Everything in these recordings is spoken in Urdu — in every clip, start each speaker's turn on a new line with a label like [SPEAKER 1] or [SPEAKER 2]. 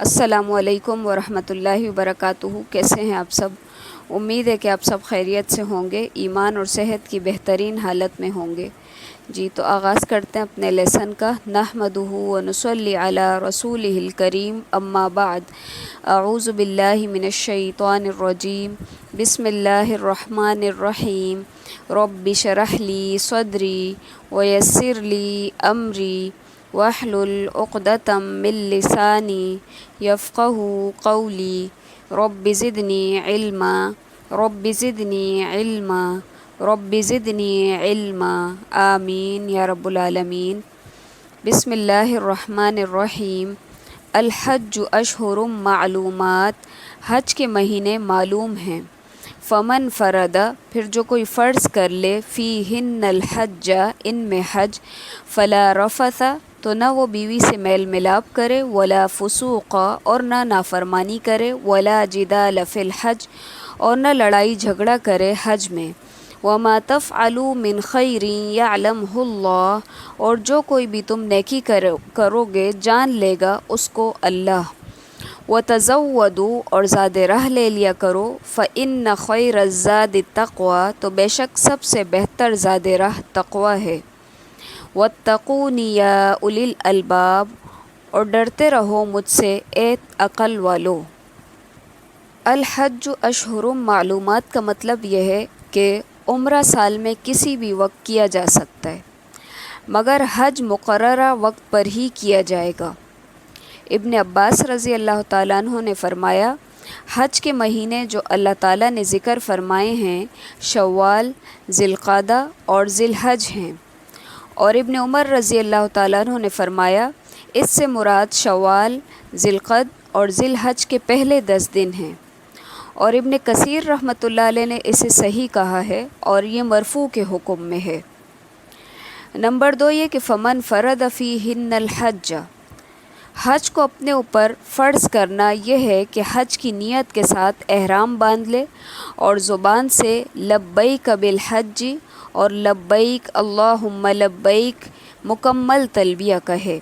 [SPEAKER 1] السلام علیکم ورحمۃ اللہ وبرکاتہ۔ کیسے ہیں آپ سب؟ امید ہے کہ آپ سب خیریت سے ہوں گے، ایمان اور صحت کی بہترین حالت میں ہوں گے۔ جی تو آغاز کرتے ہیں اپنے لیسن کا۔ نحمدہ ونصلی علی رسولہ الکریم، اما بعد، اعوذ باللہ من الشیطان الرجیم، بسم اللہ الرحمن الرحیم۔ رب اشرح لی صدری ویسر لی امری واحلل عقدۃ من لسانی یفقہوا قولی۔ رب زدنی علما، رب زدنی علما، رب زدنی علما، آمین یا رب العالمین۔ بسم اللہ الرحمن الرحیم۔ الحج اشہر معلومات، حج کے مہینے معلوم ہیں۔ فمن فرد، پھر جو کوئی فرض کر لے، فیہن الحج، ان میں حج، فلا رفث، تو نہ وہ بیوی سے میل ملاپ کرے، ولا فسوق، اور نہ نافرمانی کرے، ولا جدال فی الحج، اور نہ لڑائی جھگڑا کرے حج میں۔ وما تفعلوا من خیر یعلمہ اللہ، اور جو کوئی بھی تم نیکی کرو گے جان لے گا اس کو اللہ۔ وتزودوا، اور زاد راہ لے لیا کرو، فإن خیر الزاد التقوی، تو بے شک سب سے بہتر زاد راہ تقوی ہے۔ واتقون یا اولی الالباب، اور ڈرتے رہو مجھ سے اے عقل والو۔ الحج اشہر معلومات کا مطلب یہ ہے کہ عمرہ سال میں کسی بھی وقت کیا جا سکتا ہے، مگر حج مقررہ وقت پر ہی کیا جائے گا۔ ابن عباس رضی اللہ تعالیٰ عنہ نے فرمایا، حج کے مہینے جو اللہ تعالیٰ نے ذکر فرمائے ہیں شوال، ذی القعدہ اور ذی الحج ہیں۔ اور ابن عمر رضی اللہ تعالیٰ عنہ نے فرمایا، اس سے مراد شوال، ذی القعد اور ذی الحج کے پہلے 10 دن ہیں۔ اور ابن کثیر رحمۃ اللہ علیہ نے اسے صحیح کہا ہے اور یہ مرفوع کے حکم میں ہے۔ نمبر 2 یہ کہ فمن فرد فیہن الحج، حج کو اپنے اوپر فرض کرنا یہ ہے کہ حج کی نیت کے ساتھ احرام باندھ لے اور زبان سے لبیک بالحج اور لبیک اللہم لبیک مکمل تلبیہ کہے۔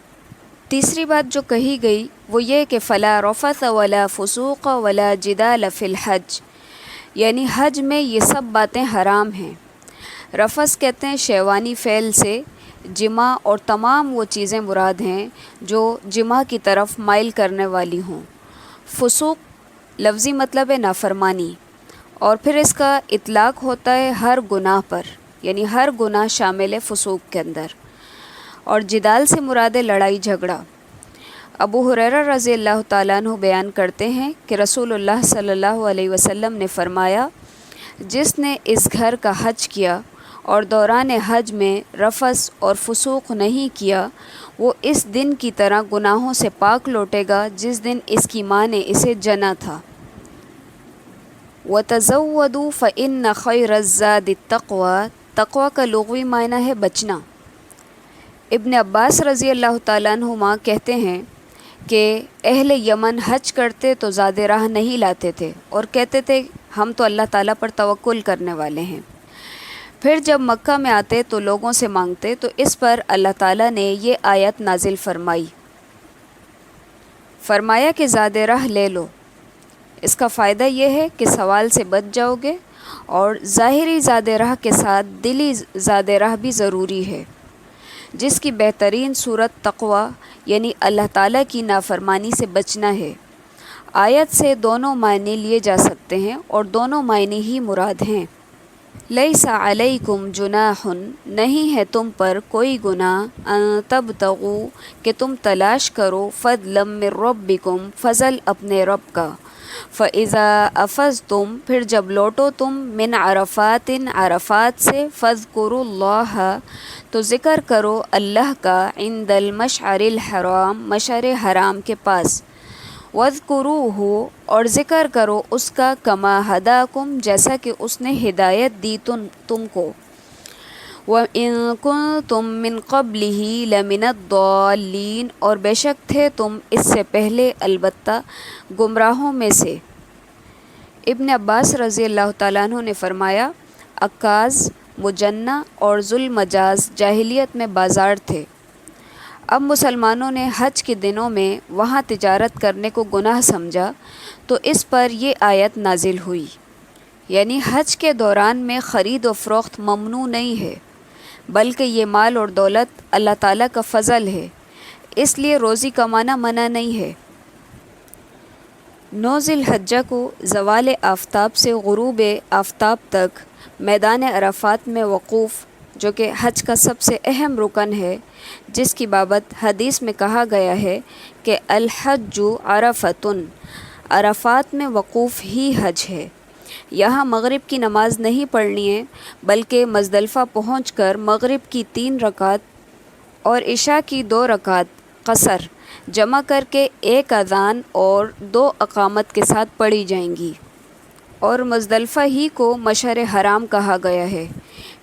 [SPEAKER 1] تیسری بات جو کہی گئی وہ یہ کہ فلا رفث ولا فسوق ولا جدال فی الحج، یعنی حج میں یہ سب باتیں حرام ہیں۔ رفث کہتے ہیں شیوانی فعل سے جمع، اور تمام وہ چیزیں مراد ہیں جو جمع کی طرف مائل کرنے والی ہوں۔ فسوق لفظی مطلب ہے نافرمانی، اور پھر اس کا اطلاق ہوتا ہے ہر گناہ پر، یعنی ہر گناہ شامل ہے فسوق کے اندر۔ اور جدال سے مراد ہے لڑائی جھگڑا۔ ابو ہریرہ رضی اللہ تعالیٰ عنہ بیان کرتے ہیں کہ رسول اللہ صلی اللہ علیہ وسلم نے فرمایا، جس نے اس گھر کا حج کیا اور دوران حج میں رفث اور فسوق نہیں کیا، وہ اس دن کی طرح گناہوں سے پاک لوٹے گا جس دن اس کی ماں نے اسے جنا تھا۔ وَتَزَوَّدُوا فَإِنَّ خَيْرَ الزَّادِ التَّقْوَى، تقوی کا لغوی معنی ہے بچنا۔ ابن عباس رضی اللہ تعالیٰ عنہما کہتے ہیں کہ اہل یمن حج کرتے تو زاد راہ نہیں لاتے تھے اور کہتے تھے ہم تو اللہ تعالیٰ پر توکل کرنے والے ہیں۔ پھر جب مکہ میں آتے تو لوگوں سے مانگتے، تو اس پر اللہ تعالیٰ نے یہ آیت نازل فرمایا کہ زاد راہ لے لو۔ اس کا فائدہ یہ ہے کہ سوال سے بچ جاؤ گے، اور ظاہری زاد راہ کے ساتھ دلی زاد راہ بھی ضروری ہے، جس کی بہترین صورت تقوی یعنی اللہ تعالیٰ کی نافرمانی سے بچنا ہے۔ آیت سے دونوں معنی لیے جا سکتے ہیں اور دونوں معنی ہی مراد ہیں۔ لیس علیکم جناح، نہیں ہے تم پر کوئی گناہ، ان تبتغوا، کہ تم تلاش کرو، فضلا من ربکم، فضل اپنے رب کا، فَإِذَا أَفَضْتُمْ، پھر جب لوٹو تم، من عرفات، عرفات سے، فاذکروا اللہ، تو ذکر کرو اللہ کا، عند المشعر الحرام، مشعر حرام کے پاس، واذکروہ، اور ذکر کرو اس کا، کما ہداکم، جیسا کہ اس نے ہدایت دی تم کو، وَإِن كُنتُم مِّن قَبْلِهِ لَمِنَ الضَّالِّينَ، اور بے شک تھے تم اس سے پہلے البتہ گمراہوں میں سے۔ ابن عباس رضی اللہ تعالیٰ عنہ نے فرمایا، عکاظ، مجنہ اور ذوالمجاز جاہلیت میں بازار تھے۔ اب مسلمانوں نے حج کے دنوں میں وہاں تجارت کرنے کو گناہ سمجھا تو اس پر یہ آیت نازل ہوئی، یعنی حج کے دوران میں خرید و فروخت ممنوع نہیں ہے، بلکہ یہ مال اور دولت اللہ تعالیٰ کا فضل ہے، اس لیے روزی کمانا منع نہیں ہے۔ 9 ذی الحجہ کو زوال آفتاب سے غروب آفتاب تک میدان عرفات میں وقوف، جو کہ حج کا سب سے اہم رکن ہے، جس کی بابت حدیث میں کہا گیا ہے کہ الحج عرفتن، عرفات میں وقوف ہی حج ہے۔ یہاں مغرب کی نماز نہیں پڑھنی ہے، بلکہ مزدلفہ پہنچ کر مغرب کی 3 رکعت اور عشاء کی 2 رکعت قصر جمع کر کے 1 اذان اور 2 اقامت کے ساتھ پڑھی جائیں گی۔ اور مزدلفہ ہی کو مشعر حرام کہا گیا ہے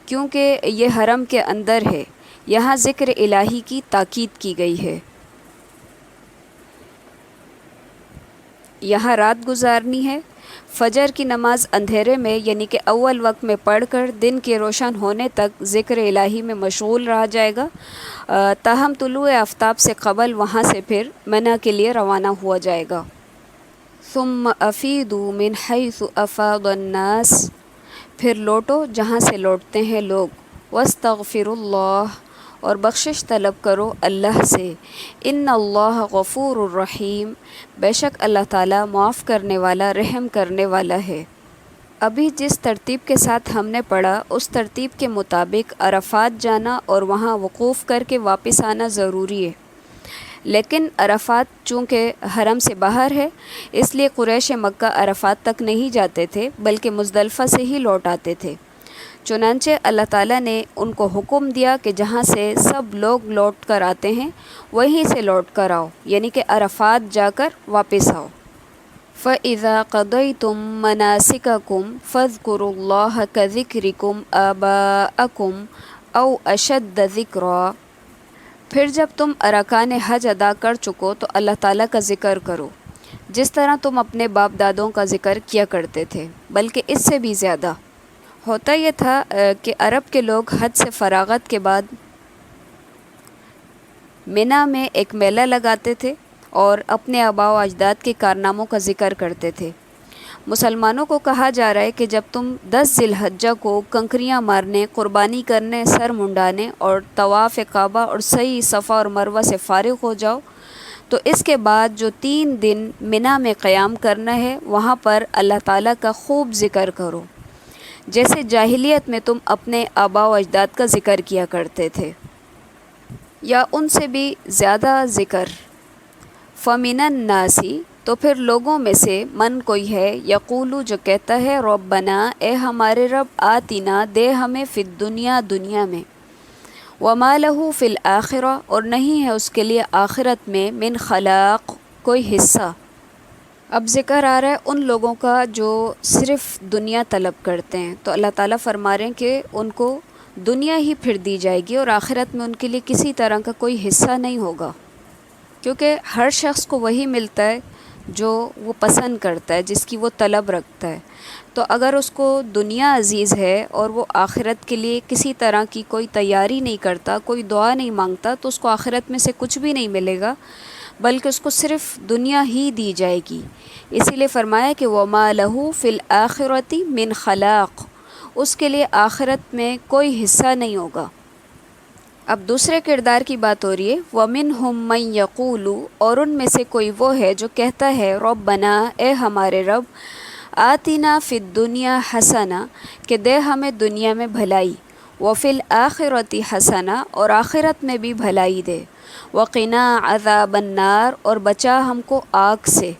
[SPEAKER 1] کیونکہ یہ حرم کے اندر ہے، یہاں ذکر الہی کی تاکید کی گئی ہے۔ یہاں رات گزارنی ہے، فجر کی نماز اندھیرے میں یعنی کہ اول وقت میں پڑھ کر دن کے روشن ہونے تک ذکر الہی میں مشغول رہا جائے گا، تاہم طلوع آفتاب سے قبل وہاں سے پھر منی کے لیے روانہ ہوا جائے گا۔ ثم افیدوا من حیث افاض الناس، پھر لوٹو جہاں سے لوٹتے ہیں لوگ، واستغفروا اللہ، اور بخشش طلب کرو اللہ سے، ان اللہ غفور الرحیم، بے شک اللہ تعالیٰ معاف کرنے والا رحم کرنے والا ہے۔ ابھی جس ترتیب کے ساتھ ہم نے پڑھا اس ترتیب کے مطابق عرفات جانا اور وہاں وقوف کر کے واپس آنا ضروری ہے، لیکن عرفات چونکہ حرم سے باہر ہے اس لیے قریش مکہ عرفات تک نہیں جاتے تھے بلکہ مزدلفہ سے ہی لوٹ آتے تھے۔ چنانچہ اللہ تعالیٰ نے ان کو حکم دیا کہ جہاں سے سب لوگ لوٹ کر آتے ہیں وہیں سے لوٹ کر آؤ، یعنی کہ عرفات جا کر واپس آؤ۔ فَإِذَا قَضَيْتُم مَّنَاسِكَكُمْ فَاذْكُرُوا اللَّهَ كَذِكْرِكُمْ آبَاءَكُمْ أَوْ أَشَدَّ ذِكْرًا، پھر جب تم ارکان حج ادا کر چکو تو اللہ تعالیٰ کا ذکر کرو جس طرح تم اپنے باپ دادوں کا ذکر کیا کرتے تھے، بلکہ اس سے بھی زیادہ۔ ہوتا یہ تھا کہ عرب کے لوگ حج سے فراغت کے بعد منی میں ایک میلہ لگاتے تھے اور اپنے آباء و اجداد کے کارناموں کا ذکر کرتے تھے۔ مسلمانوں کو کہا جا رہا ہے کہ جب تم 10 ذی الحجہ کو کنکریاں مارنے، قربانی کرنے، سر منڈانے اور طواف کعبہ اور سعی صفا اور مروہ سے فارغ ہو جاؤ تو اس کے بعد جو 3 دن منی میں قیام کرنا ہے وہاں پر اللہ تعالیٰ کا خوب ذکر کرو، جیسے جاہلیت میں تم اپنے آباء و اجداد کا ذکر کیا کرتے تھے یا ان سے بھی زیادہ ذکر۔ فَمِنَ النَّاسِ، تو پھر لوگوں میں سے من کوئی ہے، یقولو جو کہتا ہے، ربنا اے ہمارے رب، آتنا دے ہمیں، فی الدنیا دنیا میں، وما لہ فی الآخرہ اور نہیں ہے اس کے لیے آخرت میں، من خلاق کوئی حصہ۔ اب ذکر آ رہا ہے ان لوگوں کا جو صرف دنیا طلب کرتے ہیں، تو اللہ تعالیٰ فرما رہے ہیں کہ ان کو دنیا ہی پھر دی جائے گی اور آخرت میں ان کے لیے کسی طرح کا کوئی حصہ نہیں ہوگا، کیونکہ ہر شخص کو وہی ملتا ہے جو وہ پسند کرتا ہے، جس کی وہ طلب رکھتا ہے۔ تو اگر اس کو دنیا عزیز ہے اور وہ آخرت کے لیے کسی طرح کی کوئی تیاری نہیں کرتا، کوئی دعا نہیں مانگتا، تو اس کو آخرت میں سے کچھ بھی نہیں ملے گا، بلکہ اس کو صرف دنیا ہی دی جائے گی۔ اسی لیے فرمایا کہ وَمَا لَهُ فِي الْآخِرَةِ مِنْ خَلَاقٍ، اس کے لیے آخرت میں کوئی حصہ نہیں ہوگا۔ اب دوسرے کردار کی بات ہو رہی ہے، وَمِنْهُمْ مَنْ يَقُولُ، اور ان میں سے کوئی وہ ہے جو کہتا ہے، ربنا اے ہمارے رب، آتنا فی الدنیا حسنہ کہ دے ہمیں دنیا میں بھلائی، وفی الآخرۃ حسنہ اور آخرت میں بھی بھلائی دے، وقنا عذاب النار اور بچا ہم کو آگ سے۔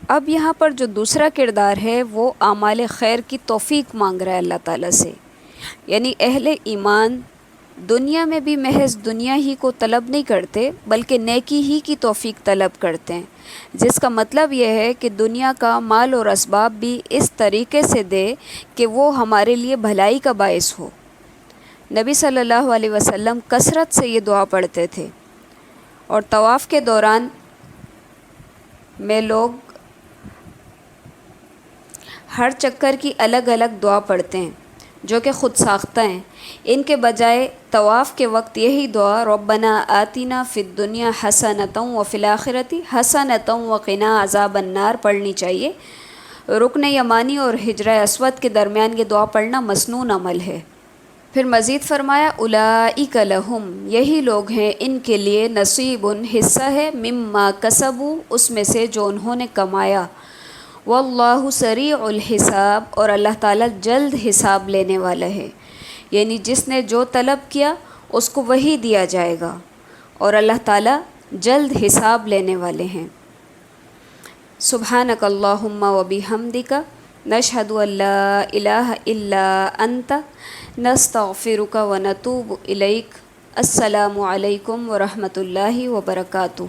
[SPEAKER 1] اب یہاں پر جو دوسرا کردار ہے وہ اعمال خیر کی توفیق مانگ رہا ہے اللہ تعالیٰ سے، یعنی اہل ایمان دنیا میں بھی محض دنیا ہی کو طلب نہیں کرتے بلکہ نیکی ہی کی توفیق طلب کرتے ہیں، جس کا مطلب یہ ہے کہ دنیا کا مال اور اسباب بھی اس طریقے سے دے کہ وہ ہمارے لیے بھلائی کا باعث ہو۔ نبی صلی اللہ علیہ وسلم کثرت سے یہ دعا پڑھتے تھے، اور طواف کے دوران میں لوگ ہر چکر کی الگ الگ دعا پڑھتے ہیں۔ جو کہ خود ساختہ ہیں، ان کے بجائے طواف کے وقت یہی دعا ربنا آتنا فی الدنیا حسنۃ وفی الآخرۃ حسنۃ وقنا عذاب النار پڑھنی چاہیے۔ رکن یمانی اور حجرہ اسود کے درمیان یہ دعا پڑھنا مسنون عمل ہے۔ پھر مزید فرمایا اولئک لہم، یہی لوگ ہیں ان کے لیے نصیب حصہ ہے، مما کسبوا، اس میں سے جو انہوں نے کمایا، واللہ سریع الحساب، اور اللہ تعالیٰ جلد حساب لینے والا ہے، یعنی جس نے جو طلب کیا اس کو وہی دیا جائے گا، اور اللہ تعالیٰ جلد حساب لینے والے ہیں۔ سبحانک اللہم و بحمدک نشہد ان لا الہ الا انت نستغفرک و نتوب الیک۔ السلام علیکم ورحمۃ اللہ وبرکاتہ۔